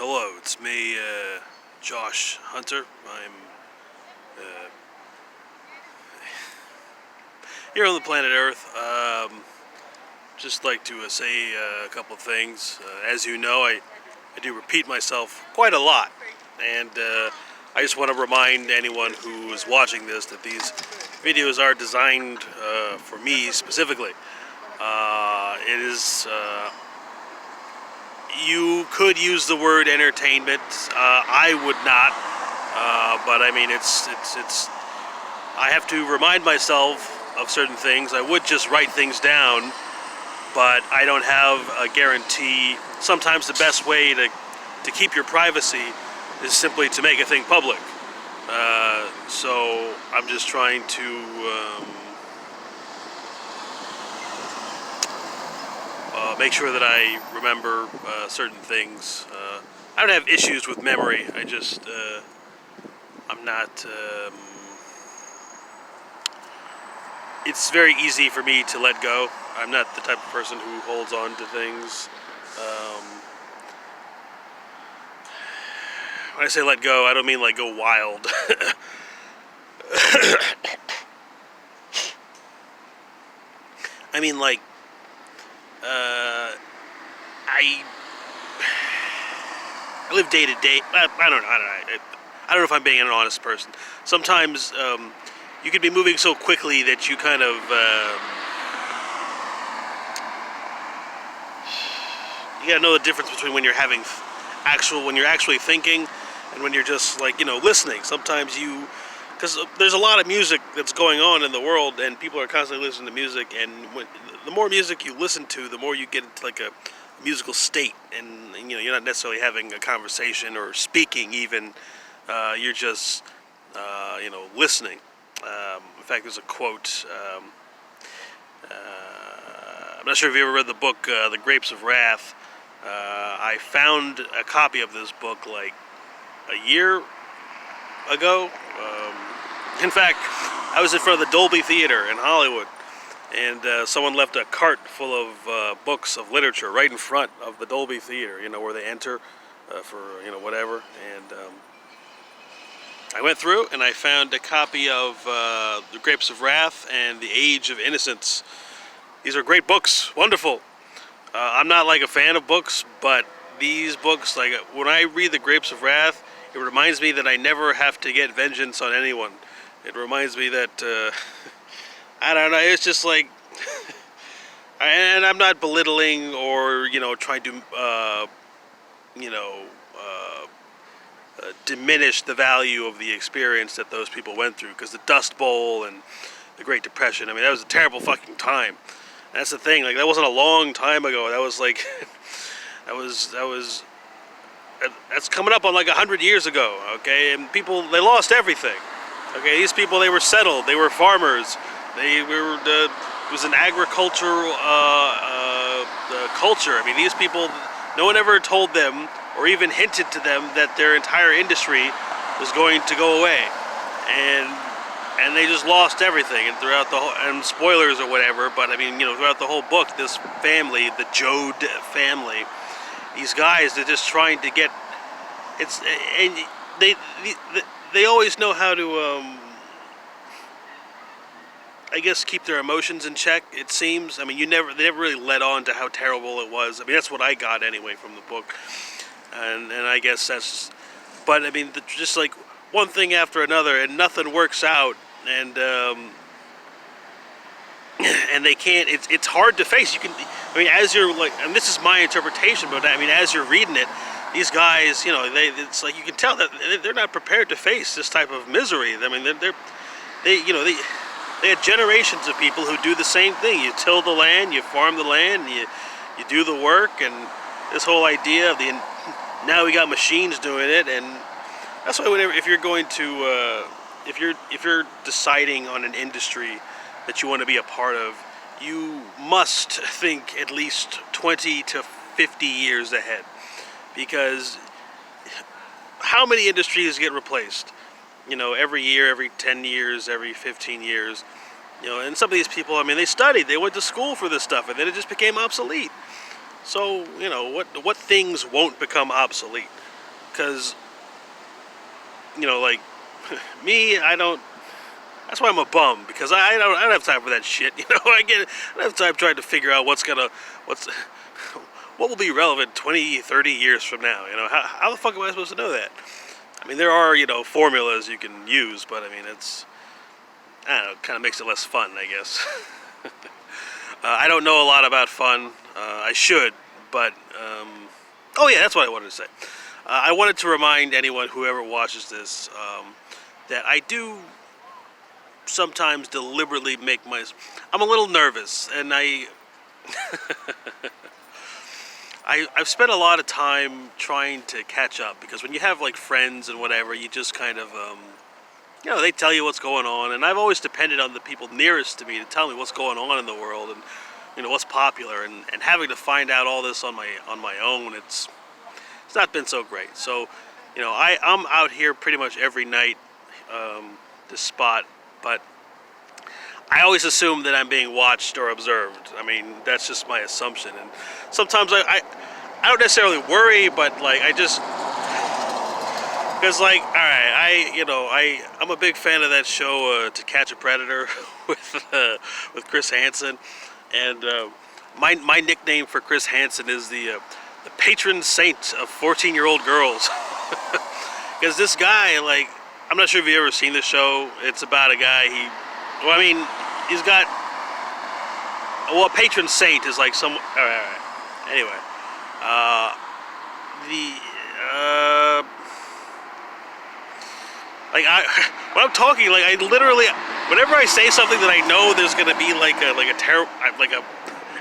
Hello, it's me, Josh Hunter. I'm here on the planet Earth. Just like to say a couple of things. As you know, I do repeat myself quite a lot, and I just want to remind anyone who is watching this that these videos are designed for me specifically. It is. You could use the word entertainment. I would not, but I mean, it's. I have to remind myself of certain things. I would just write things down, but I don't have a guarantee. Sometimes the best way to keep your privacy is simply to make a thing public. So I'm just trying to make sure that I remember certain things. I don't have issues with memory. I just I'm not. It's very easy for me to let go. I'm not the type of person who holds on to things. When I say let go, I don't mean like go wild. I mean like I live day to day. I don't know. I don't know if I'm being an honest person. Sometimes you could be moving so quickly that you kind of you gotta know the difference between when you're having when you're actually thinking and when you're just like, listening. Sometimes because there's a lot of music that's going on in the world, and people are constantly listening to music, and the more music you listen to, the more you get into like a musical state, and you're not necessarily having a conversation or speaking even. You're just listening. In fact, there's a quote. I'm not sure if you ever read the book The Grapes of Wrath. I found a copy of this book like a year ago. In fact, I was in front of the Dolby Theater in Hollywood, and someone left a cart full of books of literature right in front of the Dolby Theater, where they enter for, whatever. And I went through and I found a copy of The Grapes of Wrath and The Age of Innocence. These are great books, wonderful. I'm not like a fan of books, but these books, like when I read The Grapes of Wrath, it reminds me that I never have to get vengeance on anyone. It reminds me that, I don't know, it's just like, and I'm not belittling or, trying to, diminish the value of the experience that those people went through, because the Dust Bowl and the Great Depression, I mean, that was a terrible fucking time. That's the thing, like, that wasn't a long time ago. That was like, that's coming up on like 100 years ago, okay? And people, they lost everything, okay? These people, they were settled, they were farmers, it was an agricultural culture. I mean, these people, no one ever told them or even hinted to them that their entire industry was going to go away. And they just lost everything, and throughout the whole, and spoilers or whatever, but I mean, throughout the whole book, this family, the Jode family, these guys, they're just trying to get, and they always know how to, I guess, keep their emotions in check, it seems. I mean, they never really led on to how terrible it was. I mean, that's what I got anyway from the book, and I guess that's, but I mean, just like one thing after another, and nothing works out. And and they can't. It's hard to face. You can. I mean, as you're like, and this is my interpretation, but I mean, as you're reading it, these guys, it's like you can tell that they're not prepared to face this type of misery. I mean, they had generations of people who do the same thing. You till the land, you farm the land, and you do the work, and this whole idea of now we got machines doing it, and that's why whenever if you're going to if you're deciding on an industry that you want to be a part of, you must think at least 20 to 50 years ahead, because how many industries get replaced? Every year, every 10 years, every 15 years. And some of these people, I mean, they studied, they went to school for this stuff, and then it just became obsolete. So, what things won't become obsolete? because, you know, like, me, I don't, that's why I'm a bum, because I don't have time for that shit, you know. I don't have time trying to figure out what will be relevant 20, 30 years from now, you know. How the fuck am I supposed to know that? I mean, there are, you know, formulas you can use, but I mean, it's, I don't know, it kind of makes it less fun, I guess. I don't know a lot about fun. I should, but, oh yeah, that's what I wanted to say. I wanted to remind anyone, whoever watches this, that I do sometimes deliberately I'm a little nervous, and I've spent a lot of time trying to catch up, because when you have like friends and whatever, you just kind of, you know, they tell you what's going on, and I've always depended on the people nearest to me to tell me what's going on in the world, and, you know, what's popular, and having to find out all this on my own, it's not been so great. So, you know, I'm out here pretty much every night, this spot, but I always assume that I'm being watched or observed. I mean, that's just my assumption, and sometimes I don't necessarily worry, but like I just, because like, all right, I'm a big fan of that show, To Catch a Predator, with Chris Hansen, and my nickname for Chris Hansen is the patron saint of 14-year-old girls, because this guy, like, I'm not sure if you've ever seen the show. It's about a guy. He's got. Well, a patron saint is like some. All right. Anyway, when I'm talking, like, I literally, whenever I say something that I know there's gonna be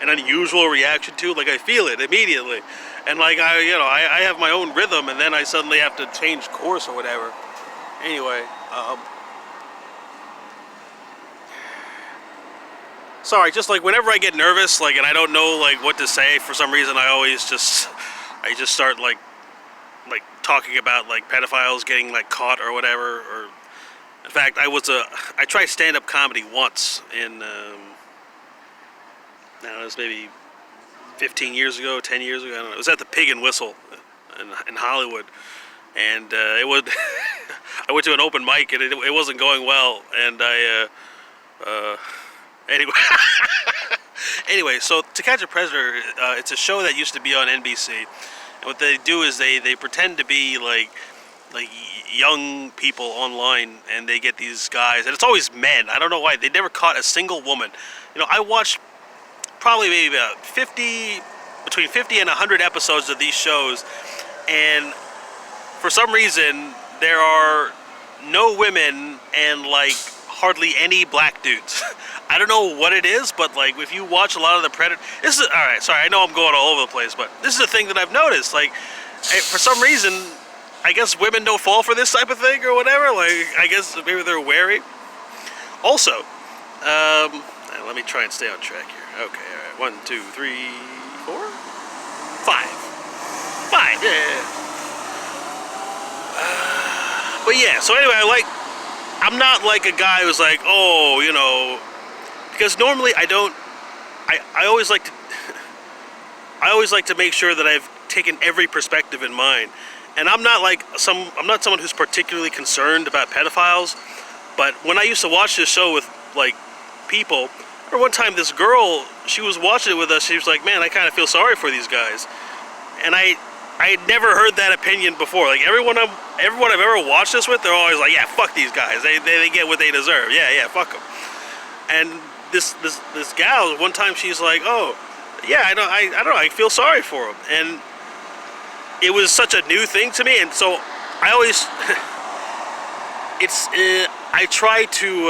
an unusual reaction to, like, I feel it immediately, and like I have my own rhythm, and then I suddenly have to change course or whatever. Anyway, sorry, just like whenever I get nervous, like, and I don't know like what to say for some reason, I just start like talking about like pedophiles getting like caught or whatever. Or in fact, I tried stand-up comedy once in now it was maybe 15 years ago, 10 years ago, I don't know. It was at the Pig and Whistle in Hollywood, and I went to an open mic, and it wasn't going well, and anyway, so To Catch a Predator, it's a show that used to be on NBC, and what they do is they pretend to be like young people online, and they get these guys, and it's always men. I don't know why. They never caught a single woman. You know, I watched probably maybe about between 50 and 100 episodes of these shows, and for some reason there are no women and like hardly any black dudes. I don't know what it is, but like if you watch a lot of the Predator, this is, all right, sorry, I know I'm going all over the place, but this is a thing that I've noticed. Like, for some reason, I guess women don't fall for this type of thing or whatever. Like, I guess maybe they're wary. Also, let me try and stay on track here. Okay, all right, 1, 2, 3, 4, 5, yeah. But yeah, so anyway, I'm not like a guy who's like, oh, you know, because normally I always like to make sure that I've taken every perspective in mind, and I'm not someone who's particularly concerned about pedophiles. But when I used to watch this show with like people, or one time this girl, she was watching it with us, she was like, man, I kind of feel sorry for these guys, and I had never heard that opinion before. Like, everyone I've ever watched this with, they're always like, yeah, fuck these guys. They get what they deserve. Yeah, fuck them. And this gal, one time she's like, oh, yeah, I don't know, I feel sorry for them. And it was such a new thing to me, and so I always, I try to,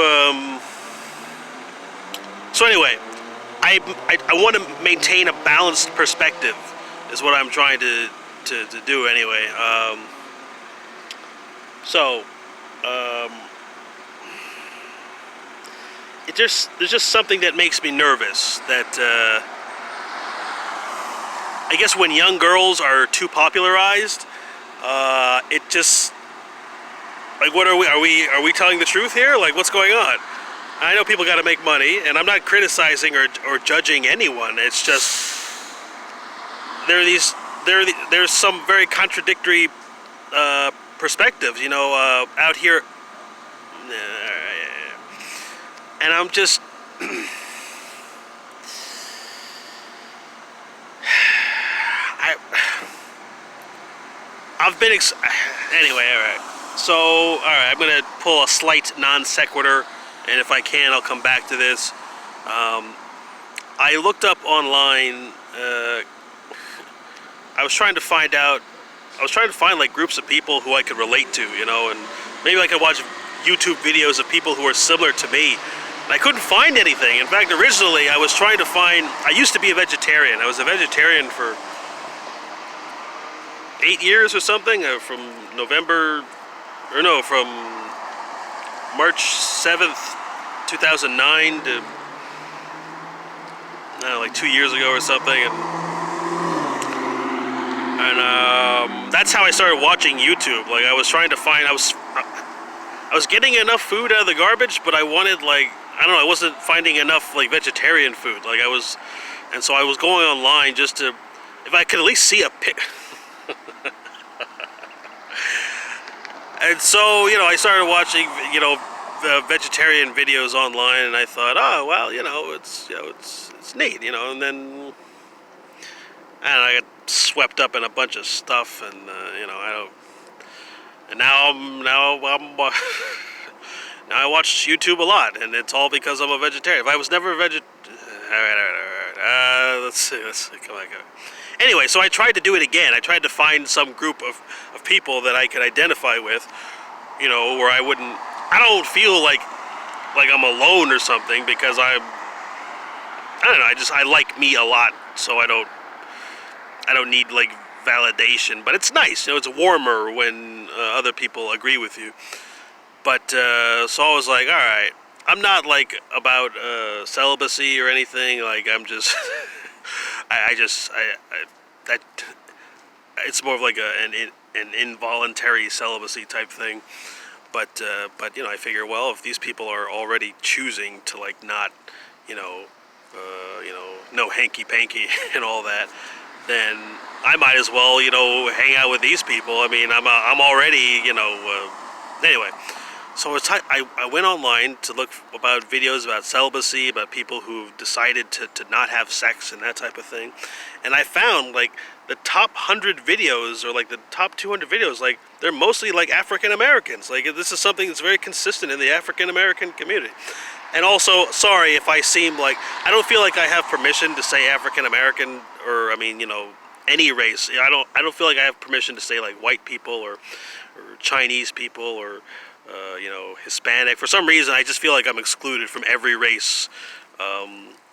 so anyway, I want to maintain a balanced perspective, is what I'm trying to do anyway. There's just something that makes me nervous, that I guess when young girls are too popularized, it just, like, what are we telling the truth here? Like, what's going on? I know people got to make money, and I'm not criticizing or judging anyone. It's just there's some very contradictory perspectives, out here, and I'm just. I've been anyway. All right. So, all right, I'm gonna pull a slight non sequitur, and if I can, I'll come back to this. I looked up online. I was trying to find like groups of people who I could relate to, and maybe I could watch YouTube videos of people who are similar to me. And I couldn't find anything. In fact, originally I was trying to find. I used to be a vegetarian. I was a vegetarian for 8 years or something, from March 7th, 2009 to, like 2 years ago or something, and that's how I started watching YouTube. Like, I was trying to find, I was getting enough food out of the garbage, but I wanted, like, I don't know, I wasn't finding enough, like, vegetarian food. Like, and so I was going online just to, if I could at least see a pic. And so, I started watching, vegetarian videos online, and I thought, oh, well, it's neat, and then, I got swept up in a bunch of stuff, and I don't, and now I watch YouTube a lot, and it's all because I'm a vegetarian. If I was never a let's see, come on. Anyway, so I tried to do it again. I tried to find some group of people that I could identify with, where I don't feel like I'm alone or something, because I don't know, I like me a lot, so I don't need, like, validation, but it's nice, it's warmer when other people agree with you. But, so I was like, alright, I'm not, like, about celibacy or anything, like, I'm just, that, it's more of like an involuntary celibacy type thing, but I figure, well, if these people are already choosing to, like, not, no hanky-panky and all that, then I might as well, hang out with these people. I mean, I'm already, anyway. So I went online to look about videos about celibacy, about people who've decided to not have sex and that type of thing. And I found, like, the top 100 videos, or like the top 200 videos, like, they're mostly like African Americans. Like, this is something that's very consistent in the African American community. And also, sorry if I seem like, I don't feel like I have permission to say African American, or, I mean, any race. I don't feel like I have permission to say, like, white people or Chinese people or Hispanic. For some reason, I just feel like I'm excluded from every race.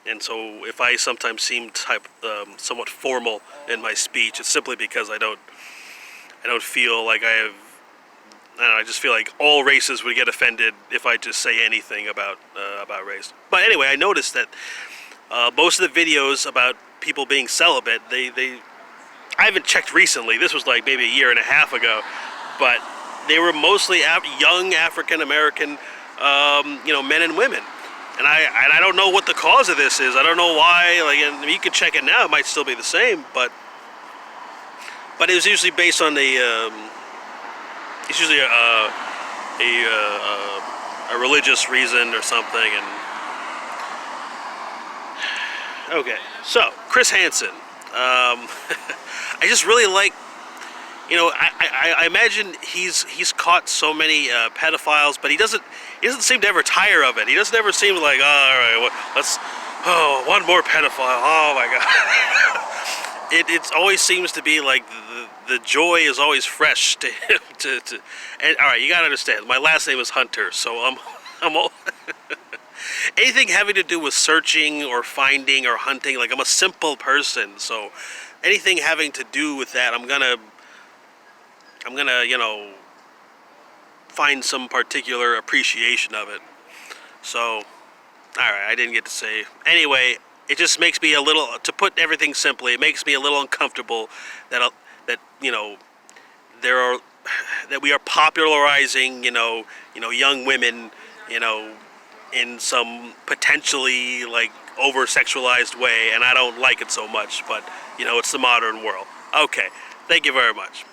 And so if I sometimes seem somewhat formal in my speech, it's simply because I don't feel like I just feel like all races would get offended if I just say anything about race. But anyway, I noticed that most of the videos about people being celibate, I haven't checked recently. This was like maybe a year and a half ago, but they were mostly young African American, men and women. And I don't know what the cause of this is. I don't know why. Like, and you could check it now; it might still be the same. But it was usually based on it's usually a religious reason or something. And okay, so Chris Hansen. I just really like. I imagine he's caught so many pedophiles, but he doesn't seem to ever tire of it. He doesn't ever seem like, all right, one more pedophile. Oh my God. It always seems to be like the joy is always fresh to him. And all right, you gotta understand, my last name is Hunter, so I'm all anything having to do with searching or finding or hunting. Like, I'm a simple person, so anything having to do with that, I'm gonna find some particular appreciation of it. So, all right, I didn't get to say. Anyway, it just makes me a little, to put everything simply, it makes me a little uncomfortable that we are popularizing, young women, in some potentially, like, over-sexualized way, and I don't like it so much, but, it's the modern world. Okay, thank you very much.